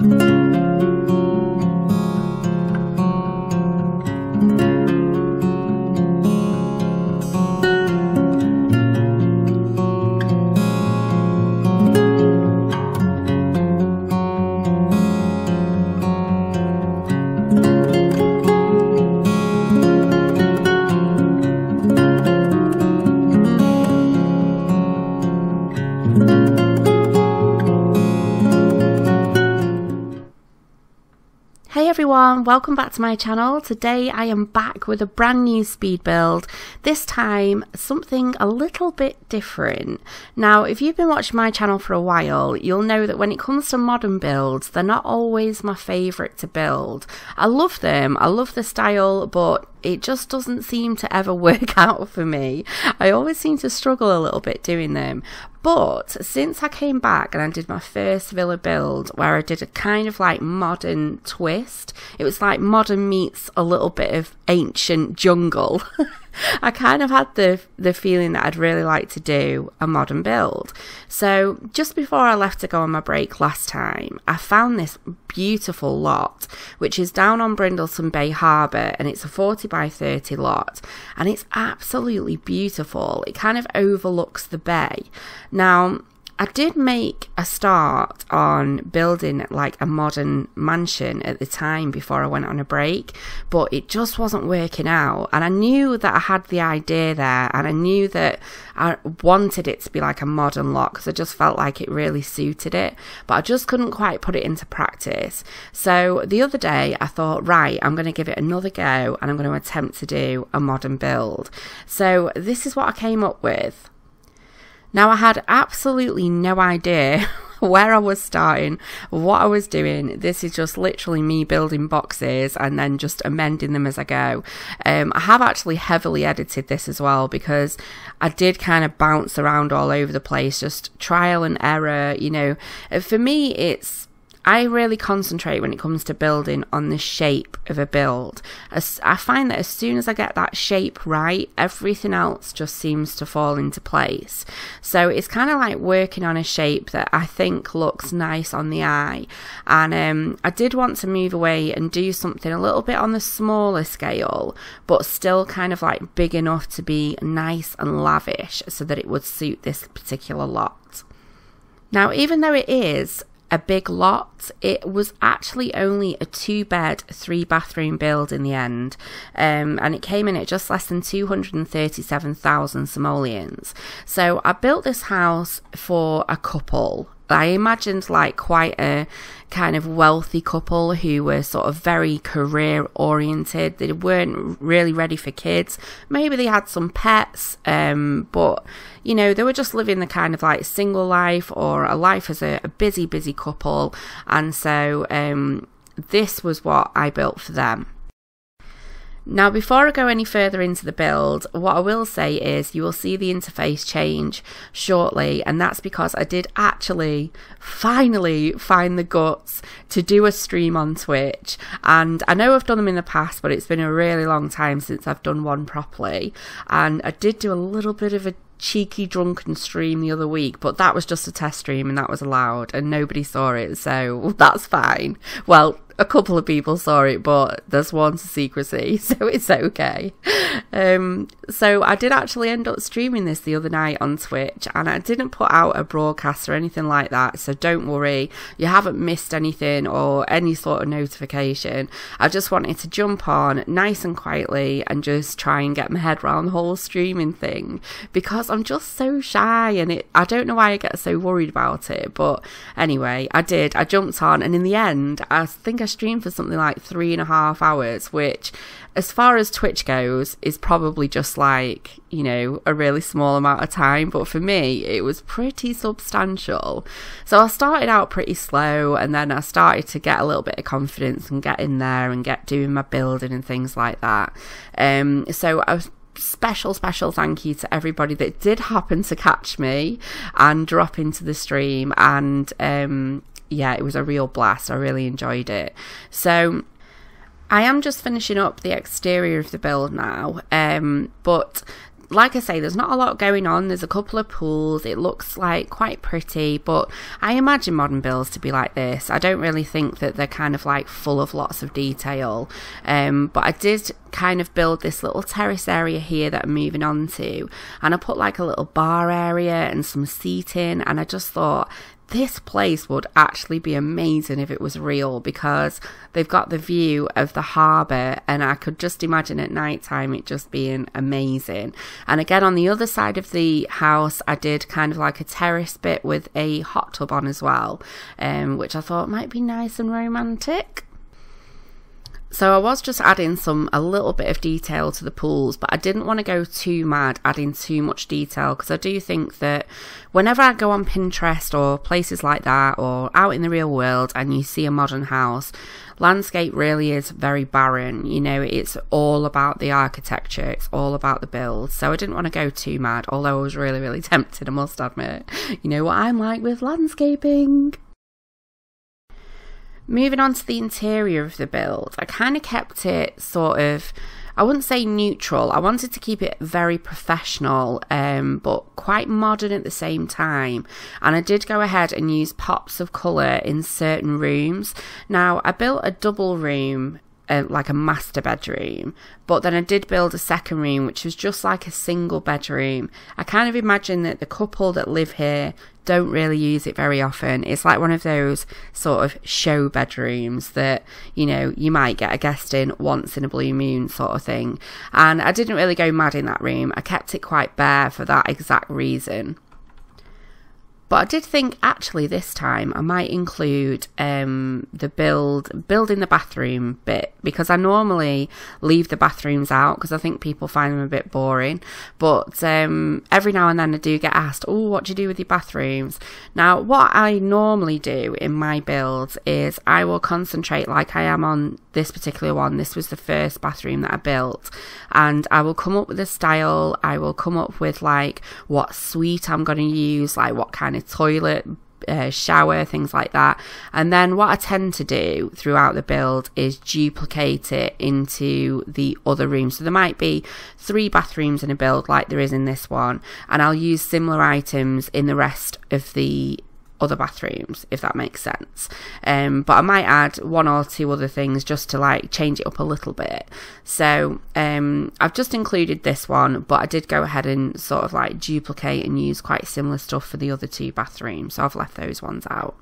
Hey everyone, welcome back to my channel. Today I am back with a brand new speed build, this time something a little bit different. Now if you've been watching my channel for a while, you'll know that when it comes to modern builds, they're not always my favourite to build. I love them, I love the style, but it just doesn't seem to ever work out for me. I always seem to struggle a little bit doing them. But since I came back and I did my first villa build where I did a kind of like modern twist, it was like modern meets a little bit of ancient jungle. I kind of had the feeling that I'd really like to do a modern build. So just before I left to go on my break last time, I found this beautiful lot, which is down on Brindleton Bay harbour, and it's a 40 by 30 lot, and it's absolutely beautiful. It kind of overlooks the bay. Now, I did make a start on building like a modern mansion at the time before I went on a break, but it just wasn't working out, and I knew that I had the idea there, and I knew that I wanted it to be like a modern lot because I just felt like it really suited it, but I just couldn't quite put it into practice. So the other day I thought, right, I'm going to give it another go and I'm going to attempt to do a modern build. So this is what I came up with. Now, I had absolutely no idea where I was starting, what I was doing. This is just literally me building boxes and then just amending them as I go. I have actually heavily edited this as well because I did kind of bounce around all over the place, just trial and error, you know. For me, I really concentrate when it comes to building on the shape of a build. I find that as soon as I get that shape right, everything else just seems to fall into place. So it's kind of like working on a shape that I think looks nice on the eye. And I did want to move away and do something a little bit on the smaller scale, but still kind of like big enough to be nice and lavish so that it would suit this particular lot. Now, even though it is a big lot, it was actually only a 2-bed 3-bathroom build in the end, and it came in at just less than 237,000 simoleons. So I built this house for a couple. I imagined like quite a kind of wealthy couple who were sort of very career oriented. They weren't really ready for kids. Maybe they had some pets, but you know, they were just living the kind of like single life or a life as a busy couple. And so this was what I built for them. Now, before I go any further into the build, what I will say is you will see the interface change shortly, and that's because I did actually finally find the guts to do a stream on Twitch. And I know I've done them in the past, but it's been a really long time since I've done one properly, and I did do a little bit of a cheeky drunken stream the other week, but that was just a test stream and that was allowed and nobody saw it, so that's fine. Well, a couple of people saw it, but there's one to secrecy, so it's okay. So I did actually end up streaming this the other night on Twitch, and I didn't put out a broadcast or anything like that, so don't worry, you haven't missed anything or any sort of notification. I just wanted to jump on nice and quietly and just try and get my head around the whole streaming thing, because I'm just so shy, and I don't know why I get so worried about it. But anyway, I jumped on, and in the end I think I streamed for something like 3.5 hours, which as far as Twitch goes is probably just like, you know, a really small amount of time, but for me it was pretty substantial. So I started out pretty slow, and then I started to get a little bit of confidence and get in there and get doing my building and things like that. So I was special thank you to everybody that did happen to catch me and drop into the stream, and yeah, it was a real blast. I really enjoyed it. So I am just finishing up the exterior of the build now, but like I say, there's not a lot going on. There's a couple of pools. It looks like quite pretty, but I imagine modern builds to be like this. I don't really think that they're kind of like full of lots of detail. But I did kind of build this little terrace area here that I'm moving on to, and I put like a little bar area and some seating, and I just thought this place would actually be amazing if it was real, because they've got the view of the harbour, and I could just imagine at night time it just being amazing. And again, on the other side of the house, I did kind of like a terrace bit with a hot tub on as well, which I thought might be nice and romantic. So I was just adding a little bit of detail to the pools, but I didn't want to go too mad adding too much detail, because I do think that whenever I go on Pinterest or places like that, or out in the real world, and you see a modern house, landscape really is very barren. You know, it's all about the architecture, it's all about the build. So I didn't want to go too mad, although I was really, really tempted, I must admit. You know what I'm like with landscaping. Moving on to the interior of the build, I kind of kept it sort of, I wouldn't say neutral. I wanted to keep it very professional, but quite modern at the same time. And I did go ahead and use pops of colour in certain rooms. Now, I built a double room, like a master bedroom, but then I did build a second room which was just like a single bedroom. I kind of imagine that the couple that live here don't really use it very often. It's like one of those sort of show bedrooms that, you know, you might get a guest in once in a blue moon sort of thing. And I didn't really go mad in that room. I kept it quite bare for that exact reason. But I did think actually this time I might include the building the bathroom bit, because I normally leave the bathrooms out because I think people find them a bit boring. But every now and then I do get asked, oh, what do you do with your bathrooms? Now, what I normally do in my builds is I will concentrate, like I am on this particular one. This was the first bathroom that I built, and I will come up with a style. I will come up with like what suite I'm going to use, like what kind of toilet, shower, things like that. And then what I tend to do throughout the build is duplicate it into the other rooms. So there might be 3 bathrooms in a build like there is in this one, and I'll use similar items in the rest of the other bathrooms, if that makes sense. But I might add 1 or 2 other things just to like change it up a little bit. So I've just included this one, but I did go ahead and sort of like duplicate and use quite similar stuff for the other 2 bathrooms, so I've left those ones out.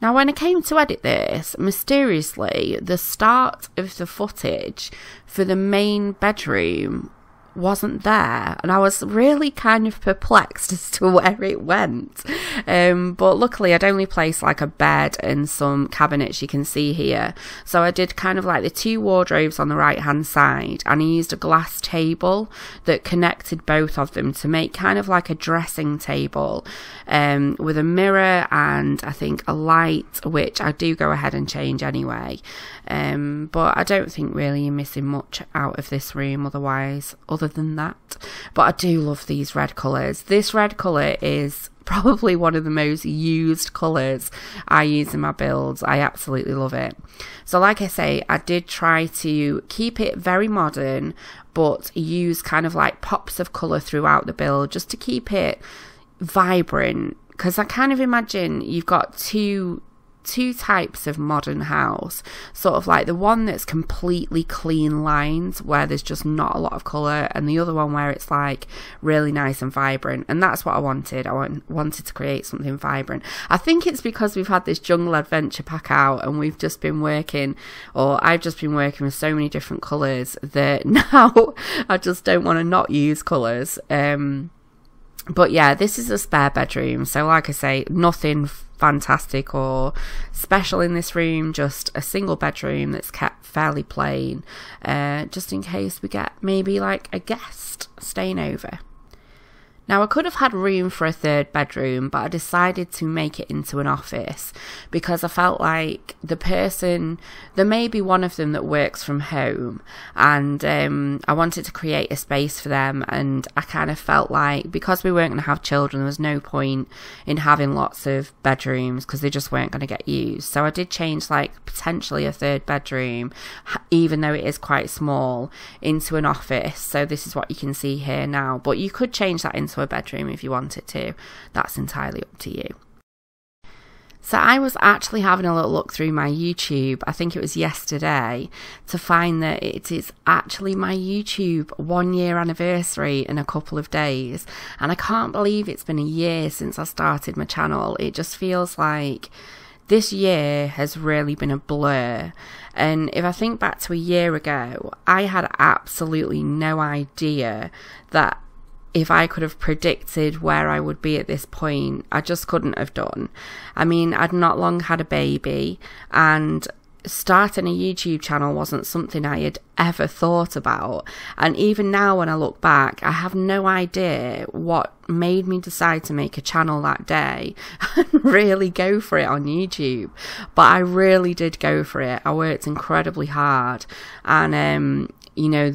Now, when I came to edit this, mysteriously the start of the footage for the main bedroom wasn't there, and I was really kind of perplexed as to where it went. But luckily I'd only placed like a bed and some cabinets, you can see here. So I did kind of like the 2 wardrobes on the right hand side, and I used a glass table that connected both of them to make kind of like a dressing table, with a mirror and I think a light, which I do go ahead and change anyway. But I don't think really you're missing much out of this room otherwise, other than that. But I do love these red colours. This red colour is probably one of the most used colours I use in my builds. I absolutely love it. So like I say, I did try to keep it very modern, but use kind of like pops of colour throughout the build just to keep it vibrant, because I kind of imagine you've got two types of modern house, sort of like the one that's completely clean lines where there's just not a lot of colour, and the other one where it's like really nice and vibrant. And that's what I wanted. I wanted to create something vibrant. I think it's because we've had this jungle adventure pack out, and we've just been working, or I've just been working with so many different colours that now I just don't want to not use colours. But yeah, this is a spare bedroom, so like I say, nothing fantastic or special in this room, just a single bedroom that's kept fairly plain, just in case we get maybe like a guest staying over. Now, I could have had room for a third bedroom, but I decided to make it into an office because I felt like there may be one of them that works from home, and I wanted to create a space for them, and I kind of felt like because we weren't going to have children, there was no point in having lots of bedrooms because they just weren't going to get used. So I did change like potentially a third bedroom, even though it is quite small, into an office. So this is what you can see here now, but you could change that into a bedroom if you wanted to. That's entirely up to you. So I was actually having a little look through my YouTube, I think it was yesterday, to find that it is actually my YouTube 1 year anniversary in a couple of days, and I can't believe it's been a year since I started my channel. It just feels like this year has really been a blur. And if I think back to a year ago, I had absolutely no idea that if I could have predicted where I would be at this point. I just couldn't have done. I mean, I'd not long had a baby, and starting a YouTube channel wasn't something I had ever thought about. And even now when I look back, I have no idea what made me decide to make a channel that day and really go for it on YouTube. But I really did go for it. I worked incredibly hard, and you know,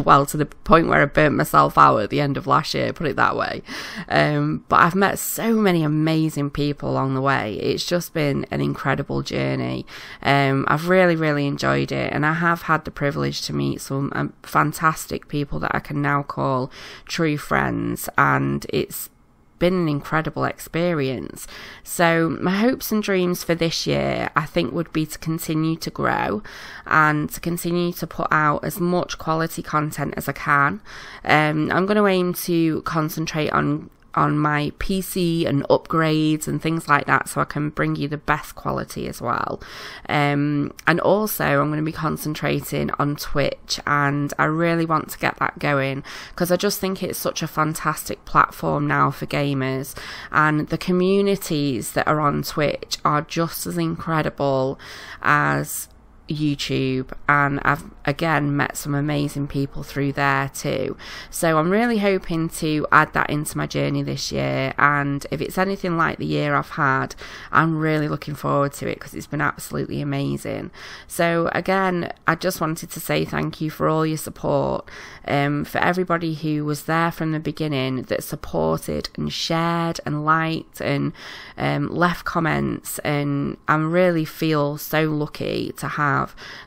well, to the point where I burnt myself out at the end of last year, put it that way. But I've met so many amazing people along the way. It's just been an incredible journey. I've really enjoyed it, and I have had the privilege to meet some fantastic people that I can now call true friends, and it's been an incredible experience. So my hopes and dreams for this year, I think, would be to continue to grow and to continue to put out as much quality content as I can. I'm going to aim to concentrate on my PC and upgrades and things like that, so I can bring you the best quality as well. And also I'm going to be concentrating on Twitch, and I really want to get that going because I just think it's such a fantastic platform now for gamers, and the communities that are on Twitch are just as incredible as YouTube, and I've again met some amazing people through there too. So I'm really hoping to add that into my journey this year, and if it's anything like the year I've had, I'm really looking forward to it because it's been absolutely amazing. So again, I just wanted to say thank you for all your support, for everybody who was there from the beginning, that supported and shared and liked and left comments, and I really feel so lucky to have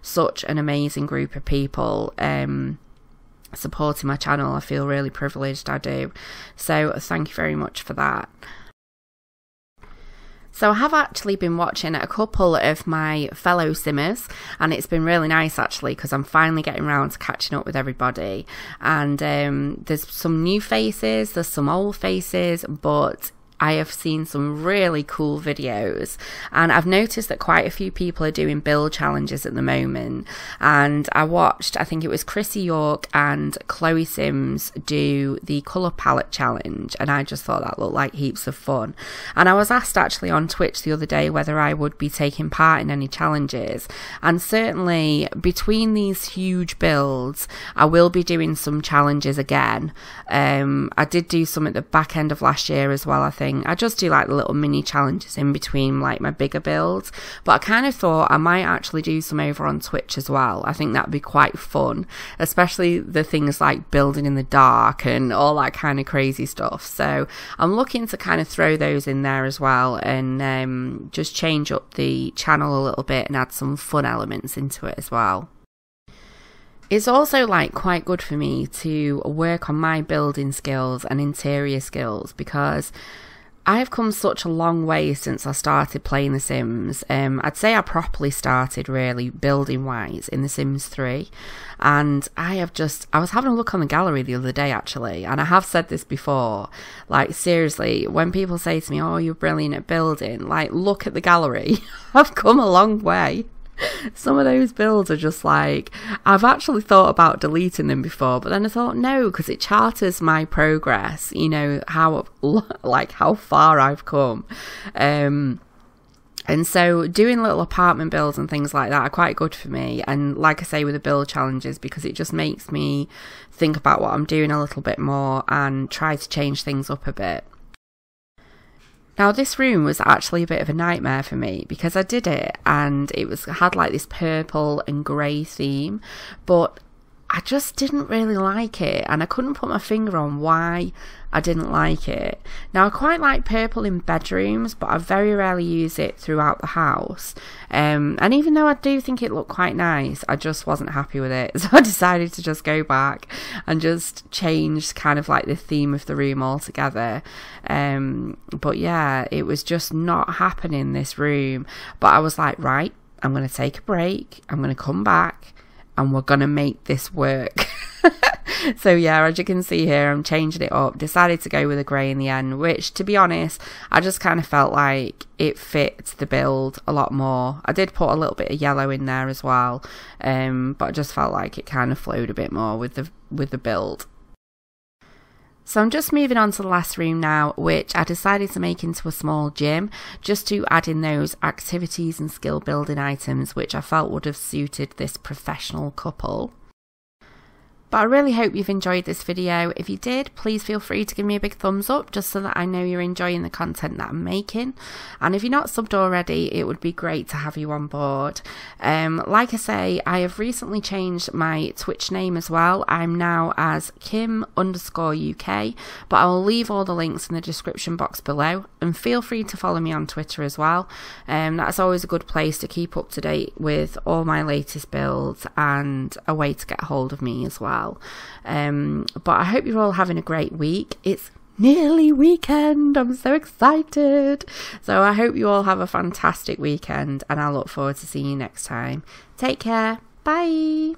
such an amazing group of people supporting my channel. I feel really privileged, I do. So thank you very much for that. So I have actually been watching a couple of my fellow simmers, and it's been really nice actually because I'm finally getting around to catching up with everybody, and there's some new faces, there's some old faces, but I have seen some really cool videos, and I've noticed that quite a few people are doing build challenges at the moment. And I watched, I think it was Chrissy York and Chloe Sims do the colour palette challenge, and I just thought that looked like heaps of fun. And I was asked actually on Twitch the other day whether I would be taking part in any challenges, and certainly between these huge builds I will be doing some challenges again. I did do some at the back end of last year as well, I think. I just do like the little mini challenges in between like my bigger builds, but I kind of thought I might actually do some over on Twitch as well. I think that'd be quite fun, especially the things like building in the dark and all that kind of crazy stuff. So I'm looking to kind of throw those in there as well, and just change up the channel a little bit and add some fun elements into it as well. It's also like quite good for me to work on my building skills and interior skills, because I've come such a long way since I started playing The Sims. I'd say I properly started really building wise in The Sims 3, and I was having a look on the gallery the other day actually, and I have said this before, like seriously, when people say to me, oh, you're brilliant at building, like look at the gallery. I've come a long way. Some of those builds are just like, I've actually thought about deleting them before, but then I thought no, because it charters my progress, you know, how far I've come. And so doing little apartment builds and things like that are quite good for me. And like I say with the build challenges, because it just makes me think about what I'm doing a little bit more and try to change things up a bit. Now this room was actually a bit of a nightmare for me because I did it and it had like this purple and grey theme, but I just didn't really like it and I couldn't put my finger on why I didn't like it. Now I quite like purple in bedrooms, but I very rarely use it throughout the house. And even though I do think it looked quite nice, I just wasn't happy with it. So I decided to just go back and just change kind of like the theme of the room altogether. But yeah, it was just not happening, this room. But I was like, right, I'm going to take a break. I'm going to come back and we're going to make this work. So yeah, as you can see here, I'm changing it up. Decided to go with a grey in the end, which to be honest, I just kind of felt like it fit the build a lot more. I did put a little bit of yellow in there as well, but I just felt like it kind of flowed a bit more with the build. So I'm just moving on to the last room now, which I decided to make into a small gym, just to add in those activities and skill building items which I felt would have suited this professional couple. But I really hope you've enjoyed this video. If you did, please feel free to give me a big thumbs up just so that I know you're enjoying the content that I'm making. And if you're not subbed already, it would be great to have you on board. Like I say, I have recently changed my Twitch name as well. I'm now as Kim_UK, but I will leave all the links in the description box below. And feel free to follow me on Twitter as well. That's always a good place to keep up to date with all my latest builds and a way to get hold of me as well. But I hope you're all having a great week. It's nearly weekend. I'm so excited. So I hope you all have a fantastic weekend and I look forward to seeing you next time. Take care. Bye.